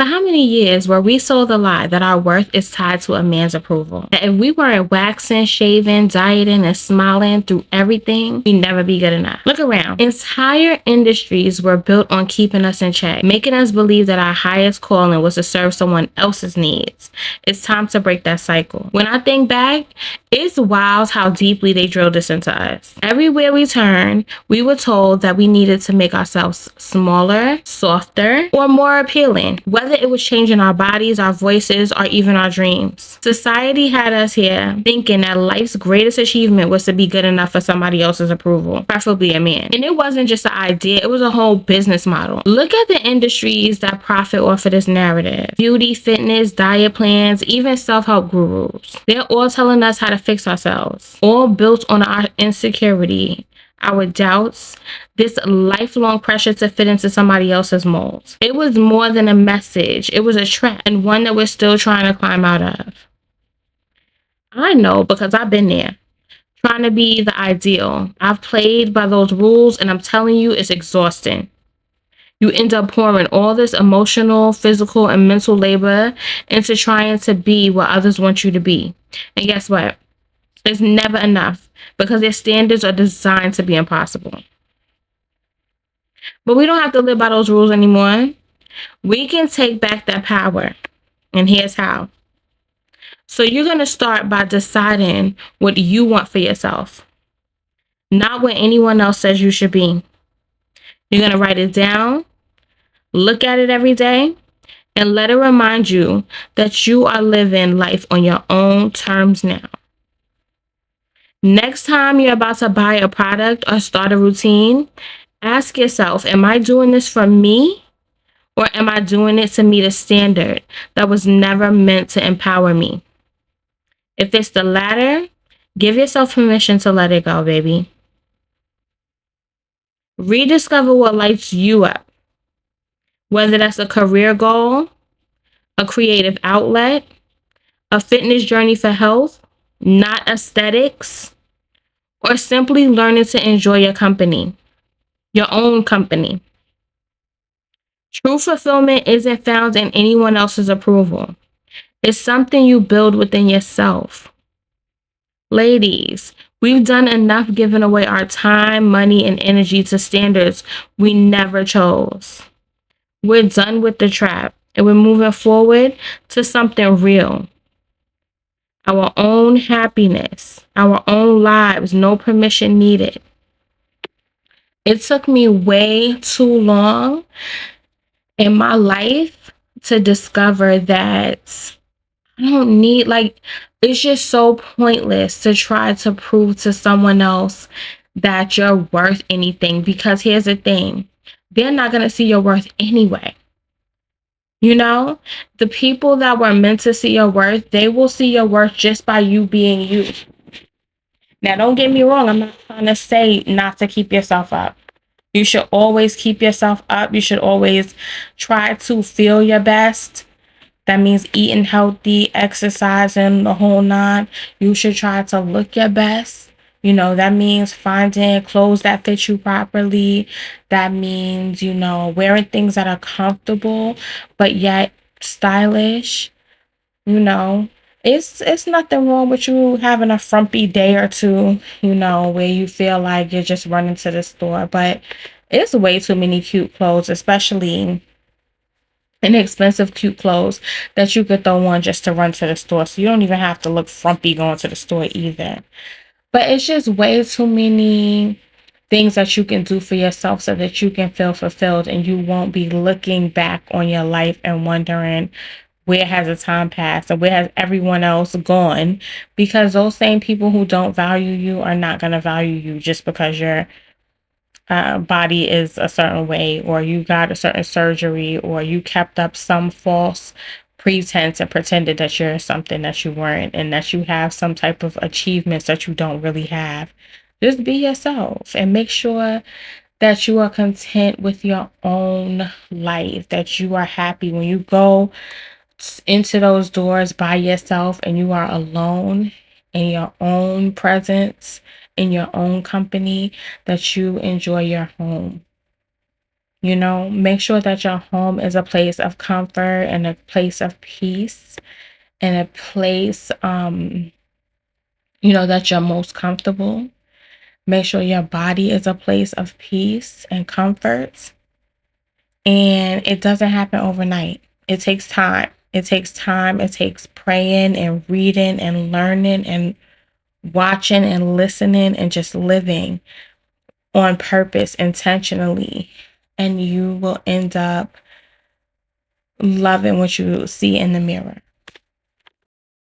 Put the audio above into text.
For how many years were we sold the lie that our worth is tied to a man's approval? That if we weren't waxing, shaving, dieting, and smiling through everything, we'd never be good enough. Look around. Entire industries were built on keeping us in check, making us believe that our highest calling was to serve someone else's needs. It's time to break that cycle. When I think back, it's wild how deeply they drilled this into us. Everywhere we turned, we were told that we needed to make ourselves smaller, softer, or more appealing, whether it was changing our bodies, our voices, or even our dreams. Society had us here thinking that life's greatest achievement was to be good enough for somebody else's approval, preferably a man. And it wasn't just an idea, it was a whole business model. Look at the industries that profit off of this narrative. Beauty, fitness, diet plans, even self-help gurus. They're all telling us how to fix ourselves, all built on our insecurity, our doubts, this lifelong pressure to fit into somebody else's mold. It was more than a message. It was a trap, and one that we're still trying to climb out of. I know because I've been there, trying to be the ideal. I've played by those rules, and I'm telling you, it's exhausting. You end up pouring all this emotional, physical, and mental labor into trying to be what others want you to be. And guess what? It's never enough because their standards are designed to be impossible. But we don't have to live by those rules anymore. We can take back that power. And here's how. So you're going to start by deciding what you want for yourself, not what anyone else says you should be. You're going to write it down, look at it every day, and let it remind you that you are living life on your own terms now. Next time you're about to buy a product or start a routine, ask yourself, am I doing this for me, or am I doing it to meet a standard that was never meant to empower me? If it's the latter, give yourself permission to let it go, baby. Rediscover what lights you up, whether that's a career goal, a creative outlet, a fitness journey for health, not aesthetics, or simply learning to enjoy your company, your own company. True fulfillment isn't found in anyone else's approval. It's something you build within yourself. Ladies, we've done enough giving away our time, money, and energy to standards we never chose. We're done with the trap, and we're moving forward to something real. Our own happiness, our own lives, no permission needed. It took me way too long in my life to discover that I don't need, it's just so pointless to try to prove to someone else that you're worth anything, because here's the thing, they're not going to see your worth anyway. You know, the people that were meant to see your worth, they will see your worth just by you being you. Now, don't get me wrong. I'm not trying to say not to keep yourself up. You should always keep yourself up. You should always try to feel your best. That means eating healthy, exercising, the whole nine. You should try to look your best. That means finding clothes that fit you properly. That means, wearing things that are comfortable, but yet stylish. It's nothing wrong with you having a frumpy day or two, where you feel like you're just running to the store. But it's way too many cute clothes, especially inexpensive cute clothes that you could throw on just to run to the store. So you don't even have to look frumpy going to the store either. But it's just way too many things that you can do for yourself so that you can feel fulfilled, and you won't be looking back on your life and wondering, where has the time passed and where has everyone else gone? Because those same people who don't value you are not going to value you just because your body is a certain way, or you got a certain surgery, or you kept up some false pretense and pretended that you're something that you weren't, and that you have some type of achievements that you don't really have. Just be yourself and make sure that you are content with your own life, that you are happy when you go into those doors by yourself and you are alone in your own presence, in your own company, that you enjoy your home. You know, make sure that your home is a place of comfort and a place of peace and a place, that you're most comfortable. Make sure your body is a place of peace and comfort. And it doesn't happen overnight. It takes time. It takes time. It takes praying and reading and learning and watching and listening and just living on purpose intentionally. And you will end up loving what you see in the mirror.